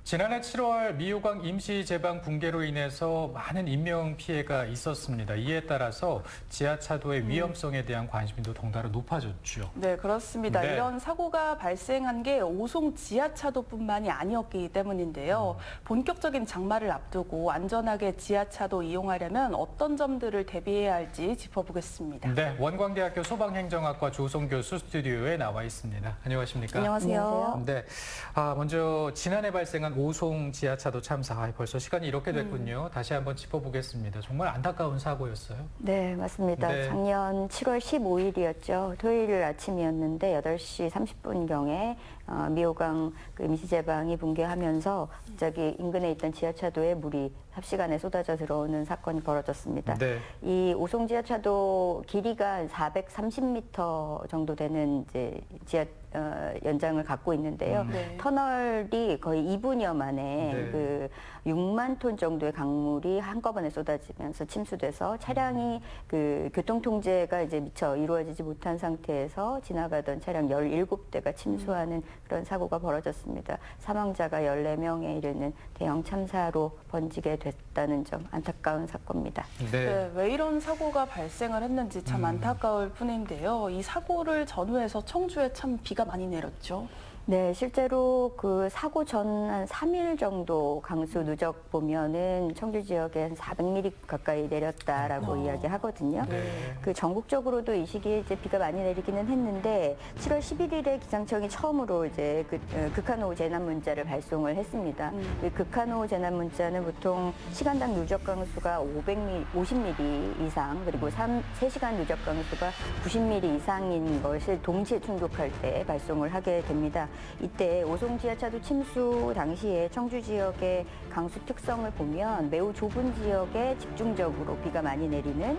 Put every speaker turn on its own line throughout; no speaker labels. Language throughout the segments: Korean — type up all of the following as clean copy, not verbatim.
지난해 7월 미호강 임시 제방 붕괴로 인해서 많은 인명 피해가 있었습니다. 이에 따라서 지하차도의 위험성에 대한 관심도 덩달아 높아졌죠.
네, 그렇습니다.
네.
이런 사고가 발생한 게 오송 지하차도뿐만이 아니었기 때문인데요. 본격적인 장마를 앞두고 안전하게 지하차도 이용하려면 어떤 점들을 대비해야 할지 짚어보겠습니다.
네, 원광대학교 소방행정학과 조성 교수 스튜디오에 나와 있습니다. 안녕하십니까?
안녕하세요.
네, 먼저 지난해 발생한 오송 지하차도 참사, 벌써 시간이 이렇게 됐군요. 다시 한번 짚어보겠습니다. 정말 안타까운 사고였어요.
네, 맞습니다.
네.
작년 7월 15일이었죠. 토요일 아침이었는데 8시 30분경에 미호강 임시제방이 붕괴하면서 갑자기 인근에 있던 지하차도에 물이 삽시간에 쏟아져 들어오는 사건이 벌어졌습니다.
네.
이 오송 지하차도 길이가 430m 정도 되는 이제 연장을 갖고 있는데요.
네.
터널이 거의 2분여 만에
네.
그 6만 톤 정도의 강물이 한꺼번에 쏟아지면서 침수돼서 차량이 그 교통 통제가 이제 미처 이루어지지 못한 상태에서 지나가던 차량 17대가 침수하는 그런 사고가 벌어졌습니다. 사망자가 14명에 이르는 대형 참사로 번지게 됐다는 점, 안타까운 사건입니다.
네, 왜 이런 사고가 발생을 했는지 참 안타까울 뿐인데요. 이 사고를 전후해서 청주에 참 비가 많이 내렸죠.
네, 실제로 그 사고 전 한 3일 정도 강수 누적 보면은 청주 지역에 한 400mm 가까이 내렸다라고 이야기하거든요.
네.
그 전국적으로도 이 시기에 이제 비가 많이 내리기는 했는데 7월 11일에 기상청이 처음으로 이제 극한호우 재난 문자를 발송을 했습니다. 이 극한호우 재난 문자는 보통 시간당 누적 강수가 50mm 이상 그리고 3시간 누적 강수가 90mm 이상인 것을 동시에 충족할 때 발송을 하게 됩니다. 이때 오송 지하차도 침수 당시에 청주 지역의 강수 특성을 보면 매우 좁은 지역에 집중적으로 비가 많이 내리는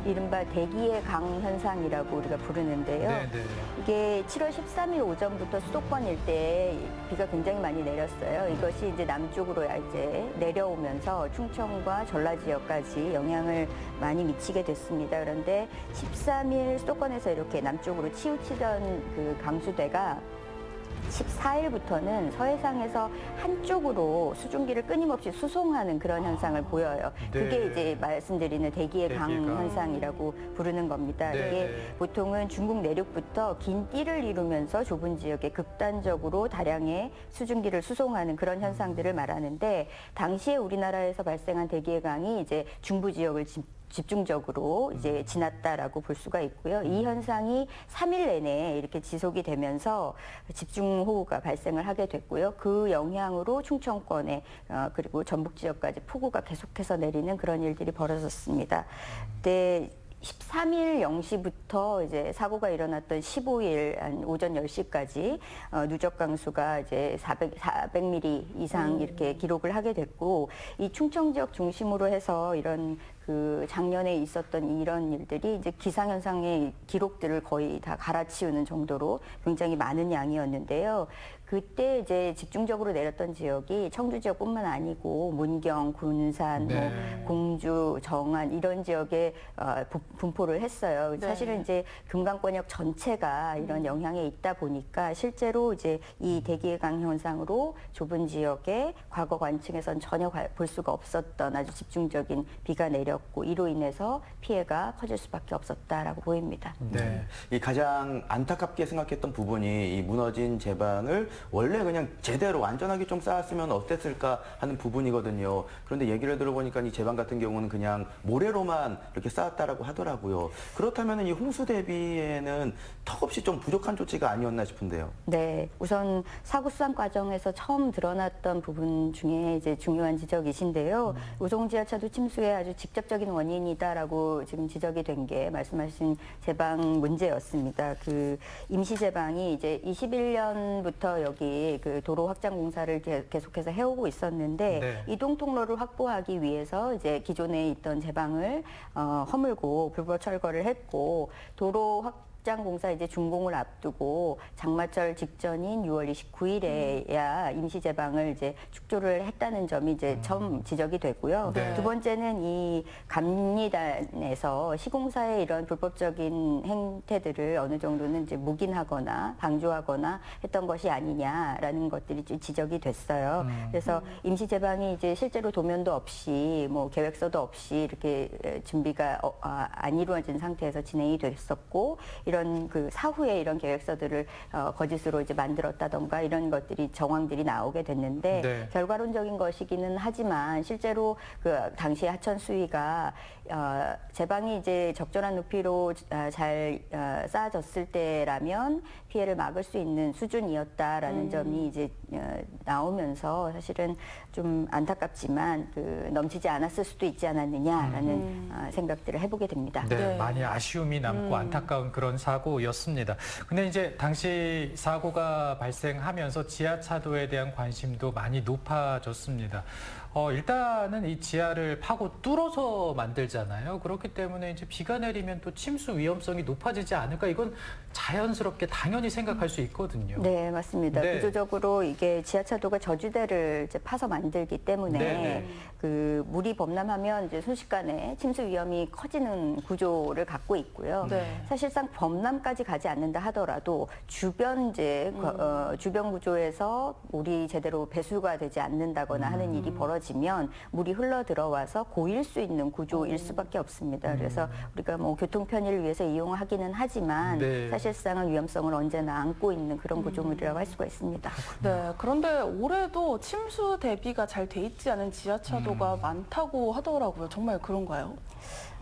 이른바 대기의 강 현상이라고 우리가 부르는데요.
네, 네.
이게 7월 13일 오전부터 수도권 일대에 비가 굉장히 많이 내렸어요. 이것이 이제 남쪽으로 이제 내려오면서 충청과 전라 지역까지 영향을 많이 미치게 됐습니다. 그런데 13일 수도권에서 이렇게 남쪽으로 치우치던 그 강수대가 14일부터는 서해상에서 한쪽으로 수증기를 끊임없이 수송하는 그런 현상을 보여요.
네.
그게 이제 말씀드리는 대기의 강
대기의 강.
현상이라고 부르는 겁니다.
네,
이게
네.
보통은 중국 내륙부터 긴 띠를 이루면서 좁은 지역에 극단적으로 다량의 수증기를 수송하는 그런 현상들을 말하는데 당시에 우리나라에서 발생한 대기의 강이 이제 중부 지역을 집중적으로 이제 지났다라고 볼 수가 있고요. 이 현상이 3일 내내 이렇게 지속이 되면서 집중호우가 발생을 하게 됐고요. 그 영향으로 충청권에 그리고 전북 지역까지 폭우가 계속해서 내리는 그런 일들이 벌어졌습니다. 그때 13일 0시부터 이제 사고가 일어났던 15일 한 오전 10시까지 누적 강수가 이제 400mm 이상 이렇게 기록을 하게 됐고 이 충청 지역 중심으로 해서 이런 그 작년에 있었던 이런 일들이 이제 기상현상의 기록들을 거의 다 갈아치우는 정도로 굉장히 많은 양이었는데요. 그때 이제 집중적으로 내렸던 지역이 청주 지역뿐만 아니고 문경, 군산,
네.
공주, 정안 이런 지역에 분포를 했어요.
네.
사실은 이제 금강권역 전체가 이런 영향에 있다 보니까 실제로 이제 이 대기의 강 현상으로 좁은 지역에 과거 관측에선 전혀 볼 수가 없었던 아주 집중적인 비가 내렸고 이로 인해서 피해가 커질 수밖에 없었다라고 보입니다.
네.
이 가장 안타깝게 생각했던 부분이 이 무너진 제방을 원래 그냥 제대로 안전하게 좀 쌓았으면 어땠을까 하는 부분이거든요. 그런데 얘기를 들어보니까 이 제방 같은 경우는 그냥 모래로만 이렇게 쌓았다라고 하더라고요. 그렇다면 이 홍수 대비에는 턱없이 좀 부족한 조치가 아니었나 싶은데요.
네, 우선 사고 수상 과정에서 처음 드러났던 부분 중에 이제 중요한 지적이신데요. 오송 지하차도 침수의 아주 직접적인 원인이다라고 지금 지적이 된 게 말씀하신 제방 문제였습니다. 그 임시 제방이 이제 21년부터 여기 그 도로 확장 공사를 계속해서 해오고 있었는데
네.
이동 통로를 확보하기 위해서 이제 기존에 있던 제방을 허물고 불법 철거를 했고 도로 육장공사 이제 준공을 앞두고 장마철 직전인 6월 29일에야 임시 제방을 이제 축조를 했다는 점이 이제 처음 지적이 되고요.
네.
두 번째는 이 감리단에서 시공사의 이런 불법적인 행태들을 어느 정도는 이제 묵인하거나 방조하거나 했던 것이 아니냐라는 것들이 좀 지적이 됐어요. 그래서 임시 제방이 이제 실제로 도면도 없이 뭐 계획서도 없이 이렇게 준비가 안 이루어진 상태에서 진행이 됐었고, 이런 그 사후에 이런 계획서들을 거짓으로 이제 만들었다던가 이런 것들이 정황들이 나오게 됐는데
네.
결과론적인 것이기는 하지만 실제로 그 당시 하천 수위가 제방이 이제 적절한 높이로 잘 쌓아졌을 때라면 피해를 막을 수 있는 수준이었다라는 점이 이제 나오면서 사실은 좀 안타깝지만 그 넘치지 않았을 수도 있지 않았느냐라는 생각들을 해보게 됩니다.
네,
네.
많이 아쉬움이 남고 안타까운 그런 사고였습니다. 근데 이제 당시 사고가 발생하면서 지하차도에 대한 관심도 많이 높아졌습니다. 일단은 이 지하를 파고 뚫어서 만들잖아요. 그렇기 때문에 이제 비가 내리면 또 침수 위험성이 높아지지 않을까, 이건 자연스럽게 당연히 생각할 수 있거든요.
네, 맞습니다.
네.
구조적으로 이게 지하차도가 저주대를 이제 파서 만들기 때문에
네.
그 물이 범람하면 이제 순식간에 침수 위험이 커지는 구조를 갖고 있고요.
네.
사실상 범람까지 가지 않는다 하더라도 주변 이제 주변 구조에서 물이 제대로 배수가 되지 않는다거나 하는 일이 벌어지면 물이 흘러 들어와서 고일 수 있는 구조일 수밖에 없습니다. 그래서 우리가 뭐 교통 편의를 위해서 이용하기는 하지만
네.
사실상은 위험성을 언제나 안고 있는 그런 구조물이라고 할 수가 있습니다.
네, 그런데 올해도 침수 대비가 잘 돼 있지 않은 지하차도가 많다고 하더라고요. 정말 그런가요?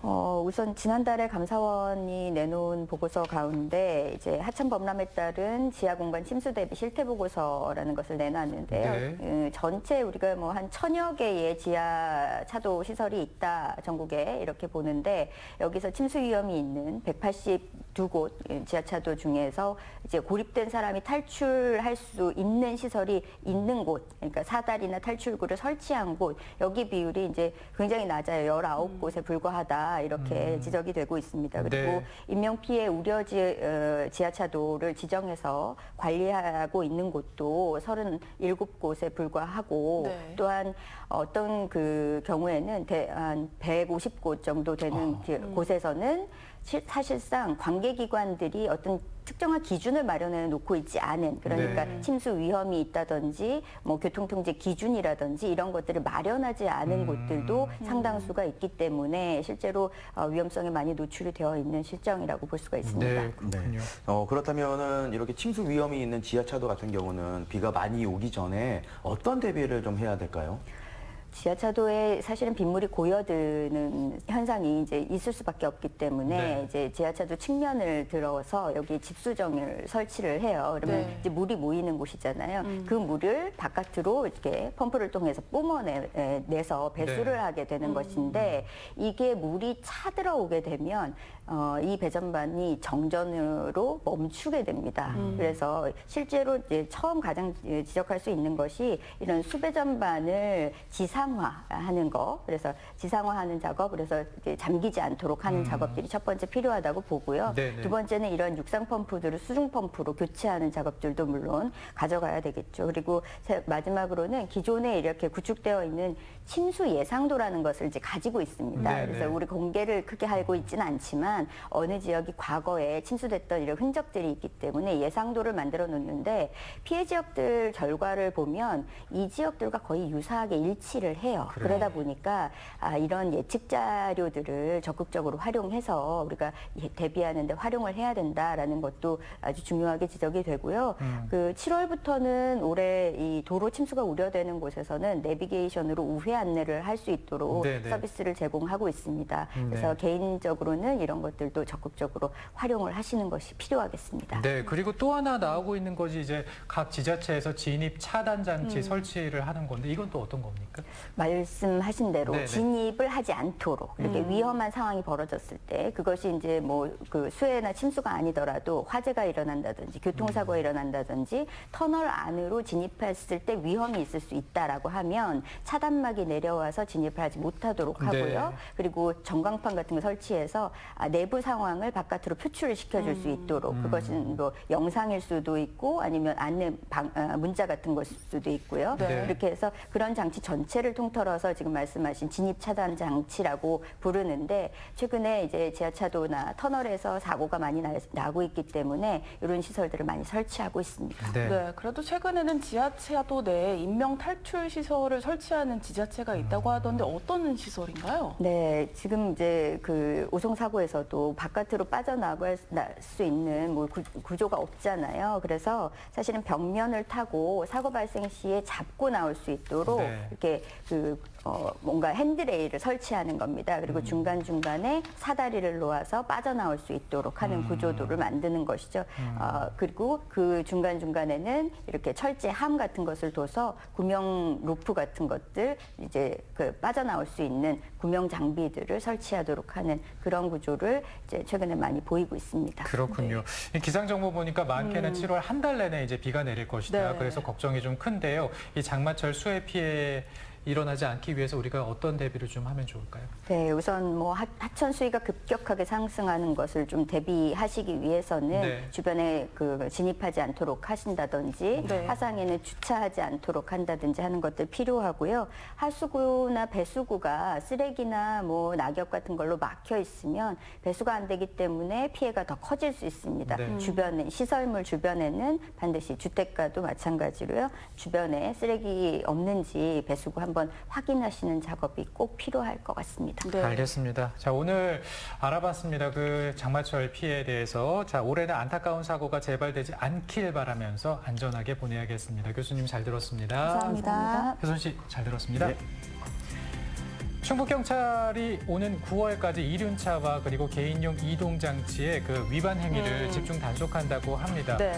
우선 지난달에 감사원이 내놓은 보고서 가운데 이제 하천 범람에 따른 지하 공간 침수 대비 실태 보고서라는 것을 내놨는데요.
네.
전체 우리가 뭐 한 1000여 개의 지하 차도 시설이 있다, 전국에 이렇게 보는데, 여기서 침수 위험이 있는 182곳 지하차도 중에서 이제 고립된 사람이 탈출할 수 있는 시설이 있는 곳, 그러니까 사다리나 탈출구를 설치한 곳, 여기 비율이 이제 굉장히 낮아요. 19곳에 불과하다. 이렇게 지적이 되고 있습니다. 그리고
네.
인명피해 우려 지하차도를 지정해서 관리하고 있는 곳도 37곳에 불과하고,
네.
또한 어떤 그 경우에는 한 150곳 정도 되는 곳에서는 사실상 관계기관들이 어떤 특정한 기준을 마련해 놓고 있지 않은, 그러니까
네.
침수 위험이 있다든지 뭐 교통통제 기준이라든지 이런 것들을 마련하지 않은 곳들도 상당수가 있기 때문에 실제로 위험성에 많이 노출이 되어 있는 실정이라고 볼 수가 있습니다.
네, 그렇군요.
그렇다면은 이렇게 침수 위험이 있는 지하차도 같은 경우는 비가 많이 오기 전에 어떤 대비를 좀 해야 될까요?
지하차도에 사실은 빗물이 고여드는 현상이 이제 있을 수밖에 없기 때문에
네.
이제 지하차도 측면을 들어서 여기 집수정을 설치를 해요. 그러면
네.
이제 물이 모이는 곳이잖아요. 그 물을 바깥으로 이렇게 펌프를 통해서 뿜어내서 배수를
네.
하게 되는 것인데, 이게 물이 차들어오게 되면 이 배전반이 정전으로 멈추게 됩니다. 그래서 실제로 이제 처음 가장 지적할 수 있는 것이 이런 수배전반을 지상화하는 거, 그래서 지상화하는 작업, 그래서 이제 잠기지 않도록 하는 작업들이 첫 번째 필요하다고 보고요.
네네.
두 번째는 이런 육상 펌프들을 수중 펌프로 교체하는 작업들도 물론 가져가야 되겠죠. 그리고 마지막으로는 기존에 이렇게 구축되어 있는 침수 예상도라는 것을 이제 가지고 있습니다.
네네.
그래서 우리 공개를 크게 알고 있지는 않지만 어느 지역이 과거에 침수됐던 이런 흔적들이 있기 때문에 예상도를 만들어 놓는데, 피해 지역들 결과를 보면 이 지역들과 거의 유사하게 일치를 해요.
그래요.
그러다 보니까 이런 예측 자료들을 적극적으로 활용해서 우리가 대비하는 데 활용을 해야 된다라는 것도 아주 중요하게 지적이 되고요. 그 7월부터는 올해 이 도로 침수가 우려되는 곳에서는 내비게이션으로 우회 안내를 할 수 있도록
네네.
서비스를 제공하고 있습니다. 그래서
네.
개인적으로는 이런 것들도 적극적으로 활용을 하시는 것이 필요하겠습니다.
네, 그리고 또 하나 나오고 있는 것이 이제 각 지자체에서 진입 차단 장치 설치를 하는 건데, 이건 또 어떤 겁니까?
말씀하신 대로
네네.
진입을 하지 않도록 이렇게 위험한 상황이 벌어졌을 때 그것이 이제 뭐 그 수해나 침수가 아니더라도 화재가 일어난다든지 교통사고가 일어난다든지 터널 안으로 진입했을 때 위험이 있을 수 있다라고 하면 차단막이 내려와서 진입을 하지 못하도록 하고요.
네.
그리고 전광판 같은 거 설치해서 내부 상황을 바깥으로 표출을 시켜줄 수 있도록 그것은 뭐 영상일 수도 있고 아니면 안내 문자 같은 것일 수도 있고요.
네.
이렇게 해서 그런 장치 전체를 통틀어서 지금 말씀하신 진입 차단 장치라고 부르는데 최근에 이제 지하차도나 터널에서 사고가 많이 나고 있기 때문에 이런 시설들을 많이 설치하고 있습니다.
네.
네, 그래도 최근에는 지하차도 내에 인명 탈출 시설을 설치하는 지자체가 있다고 하던데 어떤 시설인가요?
네, 지금 이제 그 오송 사고에서도 바깥으로 빠져나갈 수 있는 뭐 구조가 없잖아요. 그래서 사실은 벽면을 타고 사고 발생 시에 잡고 나올 수 있도록
네.
이렇게 뭔가 핸드레일을 설치하는 겁니다. 그리고 중간중간에 사다리를 놓아서 빠져나올 수 있도록 하는 구조도를 만드는 것이죠. 그리고 그 중간중간에는 이렇게 철제함 같은 것을 둬서 구명 루프 같은 것들 이제 그 빠져나올 수 있는 구명 장비들을 설치하도록 하는 그런 구조를 이제 최근에 많이 보이고 있습니다.
그렇군요. 이 기상 정보 보니까 많게는 7월 한 달 내내 이제 비가 내릴 것이다.
네.
그래서 걱정이 좀 큰데요. 이 장마철 수해 피해 일어나지 않기 위해서 우리가 어떤 대비를 좀 하면 좋을까요?
네, 우선 뭐 하천 수위가 급격하게 상승하는 것을 좀 대비하시기 위해서는
네.
주변에 그 진입하지 않도록 하신다든지
네.
하상에는 주차하지 않도록 한다든지 하는 것들 필요하고요. 하수구나 배수구가 쓰레기나 뭐 낙엽 같은 걸로 막혀 있으면 배수가 안 되기 때문에 피해가 더 커질 수 있습니다.
네.
주변에 시설물 주변에는 반드시 주택가도 마찬가지로요. 주변에 쓰레기 없는지 배수구 한번 확인하시는 작업이 꼭 필요할 것 같습니다.
네.
알겠습니다. 자, 오늘 알아봤습니다. 그 장마철 피해에 대해서. 자, 올해는 안타까운 사고가 재발되지 않길 바라면서 안전하게 보내야겠습니다. 교수님 잘 들었습니다.
감사합니다.
효선 씨 잘 들었습니다.
네.
충북경찰이 오는 9월까지 이륜차와 그리고 개인용 이동장치의 그 위반 행위를 집중 단속한다고 합니다.
네.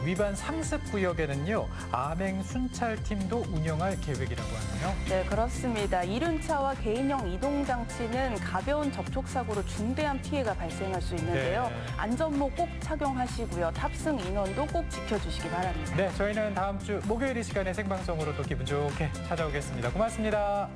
위반 상습 구역에는요, 암행 순찰팀도 운영할 계획이라고 하네요.
네, 그렇습니다. 이륜차와 개인용 이동장치는 가벼운 접촉사고로 중대한 피해가 발생할 수 있는데요.
네.
안전모 꼭 착용하시고요. 탑승 인원도 꼭 지켜주시기 바랍니다.
네, 저희는 다음 주 목요일 이 시간에 생방송으로 또 기분 좋게 찾아오겠습니다. 고맙습니다.